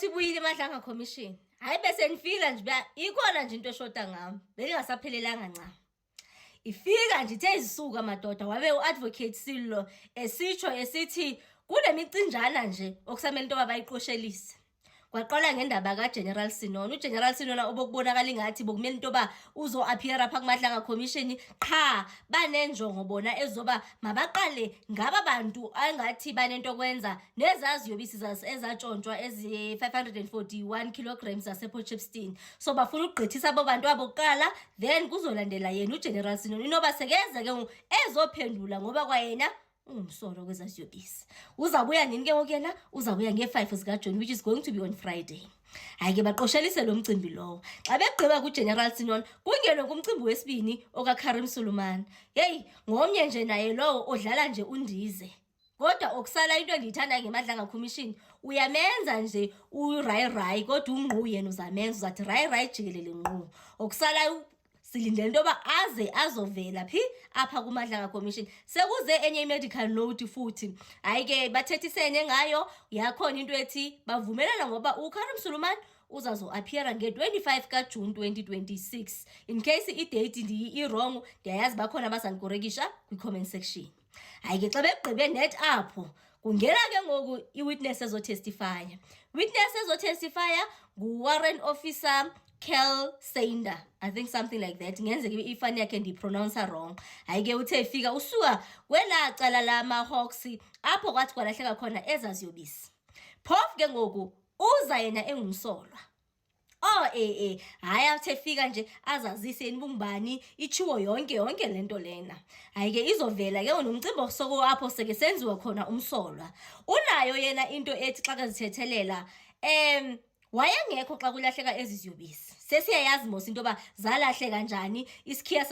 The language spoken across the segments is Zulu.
wathi buyile eMadlanga Commission. Hayi bese nifika nje ikhona nje into eshoda ngami. Belingasaphelelanga ncam. Ifika nje ithe izisuka madoda wabe uadvocate Sillo esitsho esithi kunemicinjana nje okusamele into bayiqoshelise. Kwaqala ngendaba kaGeneral Sinona. uGeneral Sinona obokubonakala ingathi bokumele into uzo appear apha kuMadlanga Commission qha banenjongo bona ezoba mabaqale ngaba bantu angathi banento kwenza nezaziyobisi ezatshontshwa ezi 541 kilograms zasePotchefstroom. So bafuna ukugqithisa abo bantu abokuqala then kuzolandela yena uGeneral Sinona inoba sekeza ke ezophendula ngoba kwayena umsolo kwezaziyobisi. Uzabuya nini ke ngokuyena? Uzabuya nge5 zika June which is going to be on Friday. Hayi ke baqoshelise lo mcimbi lowo. Xa begqiba kuGeneral Sinona kungene kumcimbi wesibini okaKarim Sulumane. Hey, ngomnye nje naye lowo odlala nje undize. Kodwa okusala into endiyithanda ngeMadlanga Commission uyamenza nje uRayi kodwa ungqu yena uzamenza uzathi Rayi jikelele ngqu. Okusala silindele into aze azovela phi apha kuMadlanga Commission. Sekuze enye medical note futhi. Hayi ke bathethisene ngayo yakhona into ethi bavumelana ngoba uKarim Sulumane uzazo appear nge25 kaJune 2026. In case idate i-wrong ndiyayazi bakhona abazanikorekisha kwi-comment section. Hayi ke xa begqibe net apho kungena ke ngoku i-witness ezotestify. Witness ezotestify ngu-warrant officer Kel Sander, I think something like that. Ngenzeke ifani yakhe ndipronounce wrong. Hayi ke uthe ifika usuka kwela cala lama Hawks apho kwathi kwalahleka khona ezaziyobisi. Phofu ke ngoku uza yena engumsolwa. Hayi athe fika nje azazise nibungubani ichiwo yonke lento lena. Hayi ke izovela ke nomcimbi soko apho seke senziwa khona umsolwa. Unayo yena into ethi xa kazithethelela wayengekho xa kulahleka eziziyobisi. Sesiyayazi mos into zalahleka kanjani, isikhiya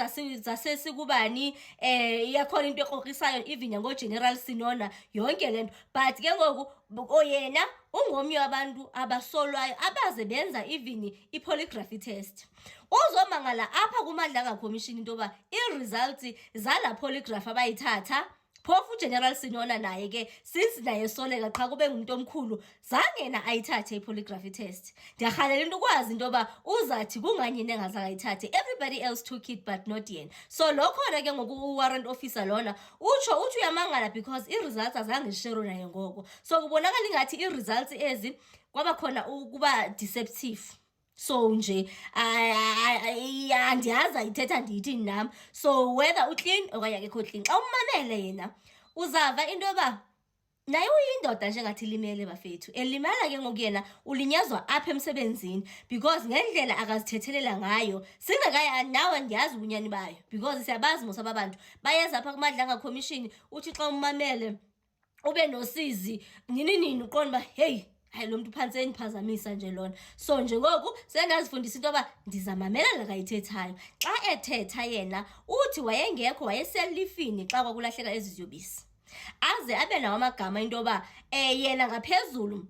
sasesikubani, iyakhona into ekrokisayo even ngoGeneral Sinona yonke lento. But ke ngoku oyena ungomnye wabantu abasolwayo abaze benza even i-polygraphy test. Uzomangala apha kuMadlanga Commission into i-results zala polygraph abayithatha. Phofu uGeneral Sinona naye ke since naye soleka qha kube ngumuntu omkhulu zangena ayithathe i-polygraphy test. Ndiyarhalela into ukwazi into uzathi kunganye nengazange ayithathe. Everybody else took it but not yena. So lokhona ke ngoku u-warrant officer lona uthi uyamangala because i-results azange ishero naye ngoko. So kubonakala ingathi i-results ezi kwaba khona ukuba deceptive. So nje andiyazi ayithetha ndithi nami. So whether uclean okanye akekho clean xa umamele yena uzava into naye uyindoda njengathi limele bafethu. Elimala ke ngokuyena ulinyazwa apha emsebenzini because ngendlela akazithethelela ngayo singekaya nawe ndiyazi ubunyani bayo because siyabazi mos abantu bayeza apha kuMadlanga Commission uthi xa umamele ube nosizi nini uqonda hey hayi lo muntu phansi endiphazamisa nje lona. So nje ngoku sengazifundisa into ndizamamela la kayithethayo. Xa ethetha yena uthi wayengekho wayeselifini xa kwakulahleka eziziyobisi. Aze abe nawo amagama into yena ngaphezulu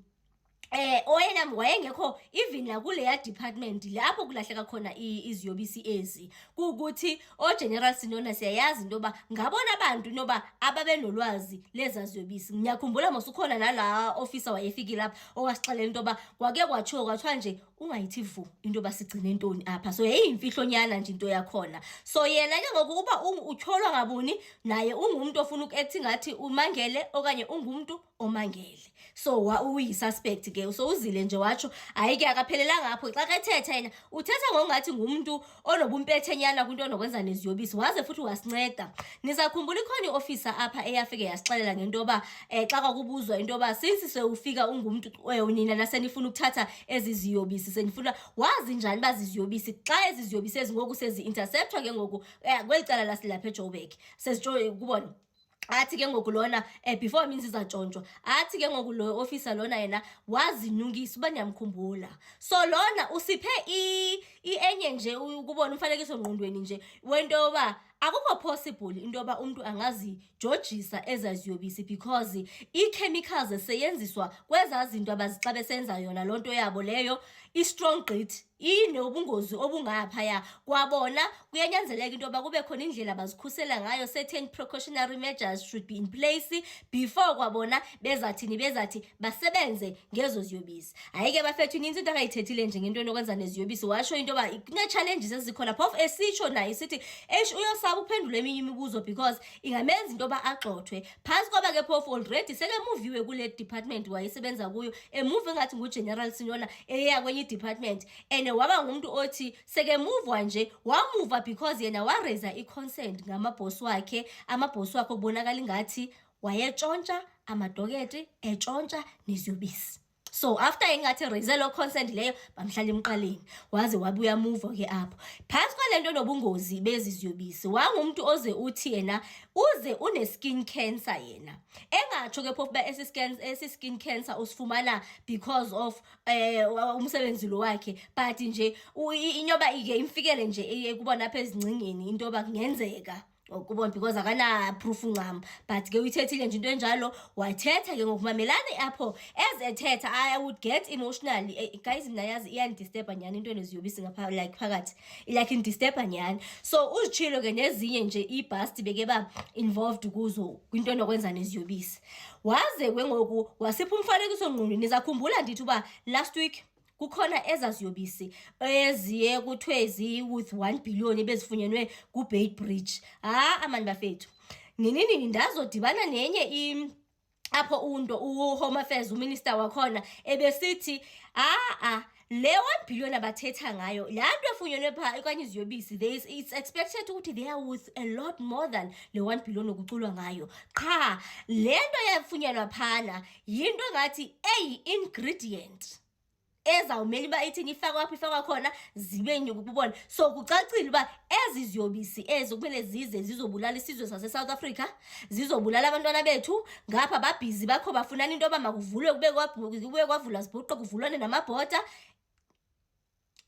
oyena wayengekho even la kuleya department lapho kulahleka khona iziyobisi ezi. Kukuthi oGeneral Sinona siyayazi into ngabona abantu into ababenolwazi lezaziyobisi. Ngiyakhumbula mos ukhona nala officer wayefiki lapha owasixelela into kwake kwathiwa nje ungayithi vu into sigcine intoni apha. So yayiyimfihlonyana nje into yakhona. So yena ke ngoku utholwa ngabuni naye ungumuntu ofuna ukuethi ngathi umangele okanye ungumuntu omangele. So uyisuspect ke. So uzile nje watsho hayi ke akaphelelanga apho. Xa kethetha yena uthetha ngongathi ngumuntu onobumpethenyana kwinto onokwenza neziyobisi waze futhi wasinceda. Nizakhumbula ikhona iofficer apha eyafike yasixelela ngento xa kwakubuzwa into since sewufika ungumuntu nina nasenifuna ukuthatha eziziyobisi senifuna wazi njani baziziyobisi xa eziziyobisi ezingoku sezi-interceptwa ke ngoku kwelicala lasilapha eJoburg kubona. Athi ke ngoku lona before means izatshontsho athi ke ngoku lo officer lona yena wazinungisa uba niyamkhumbula. So lona usiphe enye nje ukubona umfanekiso ngqondweni nje wento akukho possible into yoba umntu angazijojisa ezaziyobisi because ii-chemicals eseyenziswa kwezaa zinto xa besenza yona loo nto yabo leyo i-strong gqithi inobungozi obungaphaya. Kwabona kuyanyanzeleka into yoba kube khona indlela bazikhusela ngayo, certain precautionary measures should be in place before kwabona bezathi basebenze ngezo ziyobisi. Hayi ke bafethu, inintsi into akayithethile nje ngento enokwenza neziyobisi. Washo into yoba kune-challenges ezikhona phofu esitsho naye sithi uyosaba uphendula eminye imibuzo because ingamenza into yoba agxothwe. Phantsi kwaba ke phofu already sekemuviwe kule department wayesebenza kuyo, emuve ngathi nguGeneral Sinyona eya kwenye i-department, and waba ngumuntu othi sekemuvwa nje wamuva because yena wareza i-concern ngamabhosi wakhe. Amabhosi wakhe kubonakala ingathi wayetshontsha amadoketi, etshontsha neziyobisi. So after engathi raise lo consent leyo bamhlala emqaleni, waze wabuya move ke apho. Phantsi kwalento nobungozi beziziyobisi, wangumuntu oze uthi yena uze une-skin cancer yena. Engatsho ke phofu ba esi-skin cancer usifumana because of umsebenzi lo wakhe, but nje inyoba ike imfikele nje kubona apha ezingcingeni into yoba kungenzeka ukubona because akana-proof ncam. But ke uyithethile nje into enjalo, wathetha ke ngokumamelane apho ezethetha. I would get emotionally, guys, mna yazi iyandisturba nyani into neziyobisi ngapha like phakathi, like indisturba nyani. So uzitshilo ke nezinye nje ibhasti beke ba involved kuzo kwinto enokwenza neziyobisi. Waze kwengoku wasipha umfanekiso ngqondweni. Nizakhumbula ndithi uba last week kukhona ezaziyobisi eziye kuthiwe zi-worth 1 billion ebezifunyenwe ku-Beit Bridge. Amani bafethu, nini ndazodibana nenye apho u-Home Affairs, uminister wakhona, ebesithi le 1 billion abathetha ngayo, laa nto efunyenwe phaa okanye iziyobisi, it's expected ukuthi they are worth a lot more than le 1 billion okuculwa ngayo. Qha le nto yafunyenwa phana yinto ngathi eyi-ingredient ezawumele uba ithini ifakwa khona zibe nyukubona. So kucacile uba ezi ziyobisi ezo kumele zize zizobulala isizwe sase-South Africa, zizobulala abantwana bethu. Ngapha babhizi bakho bafunana into yoba makuvulwe kube kwavula zibhuqe kuvulwane namabhoda.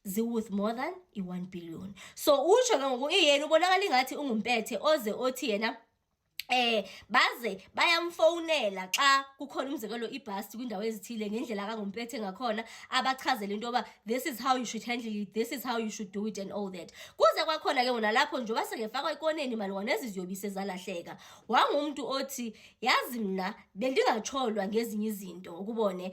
Zi-worth more than i-1 billion. So utsho ke ngoku iyena ubonakala ingathi ungumpethe oze othi yena baze bayamfonela xa kukhona umzekelo ibhasi kwindawo ezithile ngendlela kangumpethe ngakhona, abachazele into yoba this is how you should handle it, this is how you should do it and all that. Kuze kwakhona ke ngona lapho nje basengefakwa ikoneni malunga neziziyobisi ezalahleka. Wangumuntu othi yazi mna bendingatsholwa ngezinye izinto ukubone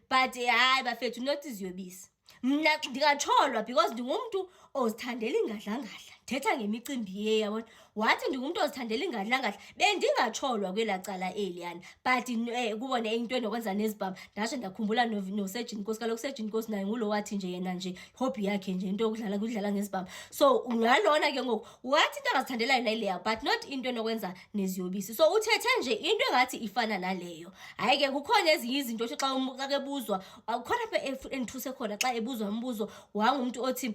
but hayi bafethu not iziyobisi. Mna ndingatsholwa because ndingumuntu ozithandela ingadlangadla, thetha ngemicimbi yeyabona. Wathi ndingumuntu ozithandela ingadlangadla, bendingatsholwa kwelaa cala eliyana. But kubone into enokwenza nezibhama, ndasho ndakhumbula noSejin Nkosi. Kaloku uSejin Nkosi naye ngulo wathi nje yena nje hobby yakhe nje into yokudlala ngezibhama. So ngalona ke ngoku wathi into angazithandela yona ileya, but not into enokwenza neziyobisi. So uthethe nje into engathi ifana naleyo. Hayi ke kukhona ezinye izinto othi xa kebuzwa, khona apha enithuse khona xa ebuzwa umbuzo, wangumuntu othi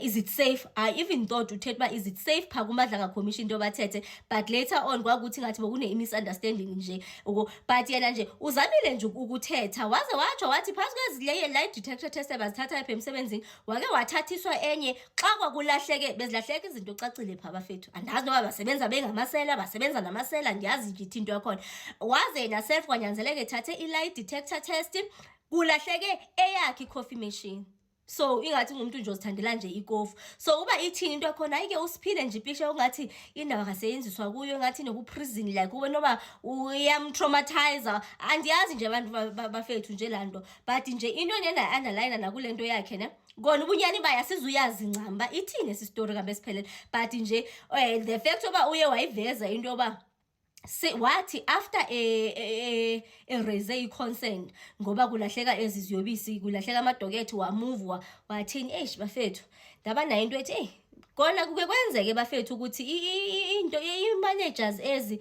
is it safe? I even thought uthetha uba is it safe phaa kuMadlanga Commission into bathethe, but later on kwakuthi ngathi bekune-misunderstanding nje. But yena nje uzamile nje ukuthetha, waze watsho wathi phantsi kwezileye lie detector test abazithatha apha emsebenzini, wake wathathiswa enye xa kwakulahleke, bezilahleka izinto cacile phaa bafethu. Andazi noba basebenza bengamasela, basebenza namasela, andiyazi nje into yakhona. Waze yena self kwanyanzeleka ethathe i-lie detector test, kulahleke eyakhe i-coffee machine. So ingathi ngumuntu nje ozithandela nje ikofu. So uba ithini into yakhona, ayike usiphile nje ipisha ungathi indawo akaseyenziswa kuyo, ngathi noku-prison like ube noba uyamtraumatizer. Andiyazi nje abantu bafethu nje laa nto, but nje into endayi-underline nakule nto yakhe ne, kona ubunyani bayo asizuyazi ncam uba ithini esi story kambe esiphelele. But nje the fact yoba uye wayiveza into yoba wathi after raise i-concern ngoba kulahleka ezi ziyobisi, kulahleka amadokethe, wamuvwa wathini bafethu ndaba nayo into ethi kona kuke kwenzeke bafethu ukuthi into i-managers ezi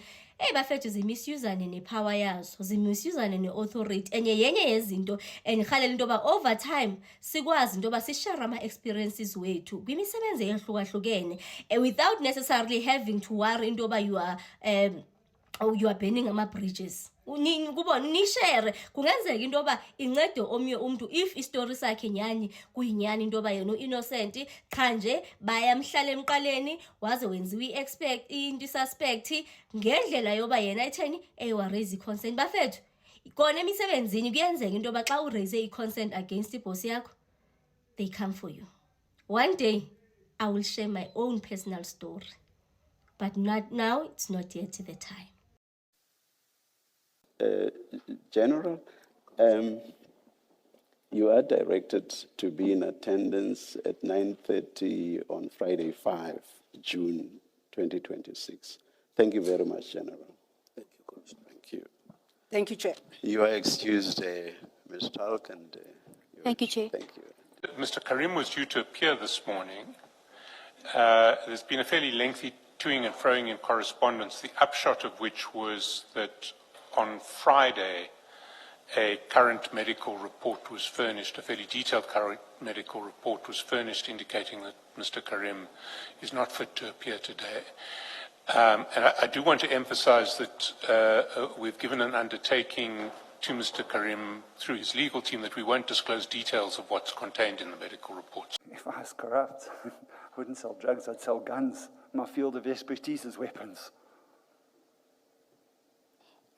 bafethu zimisusane nepower yazo, zimisusane ne-authority. Enye yenye yezinto endirhalela into yoba over time sikwazi into yoba sishare ama-experiences wethu kwimisebenzi eyahlukahlukene without necessarily having to worry into yoba you are burning ama-bridges. kubona nishare kungenzeka into yoba incede omnye umntu if istory sakhe nyani kuyinyani into yoba yena u-innocent qha nje bayamhlala emqaleni waze wenziwa into isuspect ngendlela yoba yena etheni eyowaraise i-consent. Bafethu kona emisebenzini kuyenzeka into yoba xa uraise i-consent against ibhosi yakho, they come for you. One day I will share my own personal story, but not now. It's not yet the time. General, you are directed to be in attendance at 9:30 on Friday, 5 June 2026. Thank you very much, General. Thank you, Commissioner. Thank you. Thank you, Chair. You are excused, Ms. Talk, and Thank you, Chair. Thank you. Mr. Karim was due to appear this morning. There's been a fairly lengthy toing and froing in correspondence, the upshot of which was that on Friday, a current medical report was furnished, a fairly detailed current medical report was furnished indicating that Mr. Karim is not fit to appear today. And I do want to emphasize that we've given an undertaking to Mr. Karim through his legal team that we won't disclose details of what's contained in the medical reports. If I was corrupt, I wouldn't sell drugs, I'd sell guns. My field of expertise is weapons.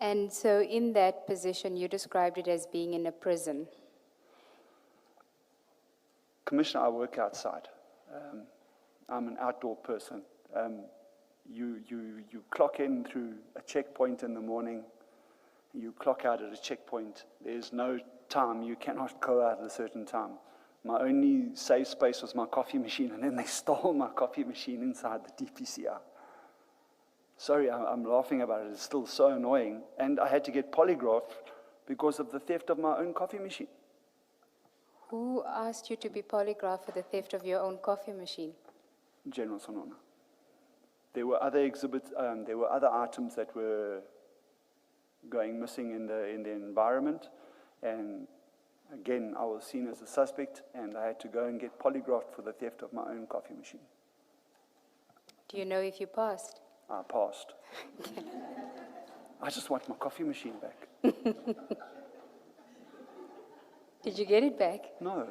And so in that position, you described it as being in a prison. Commissioner, I work outside. I'm an outdoor person. You clock in through a checkpoint in the morning. You clock out at a checkpoint. There's no time. You cannot go out at a certain time. My only safe space was my coffee machine, and then they stole my coffee machine inside the DPCR. Sorry, I'm laughing about it. It's still so annoying. And I had to get polygraphed because of the theft of my own coffee machine. Who asked you to be polygraphed for the theft of your own coffee machine? General Sonona. There were other exhibits, there were other items that were going missing in the environment, and again, I was seen as a suspect, and I had to go and get polygraphed for the theft of my own coffee machine. Do you know if you passed? I passed. I just want my coffee machine back. Did you get it back? No.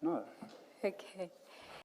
No. Okay.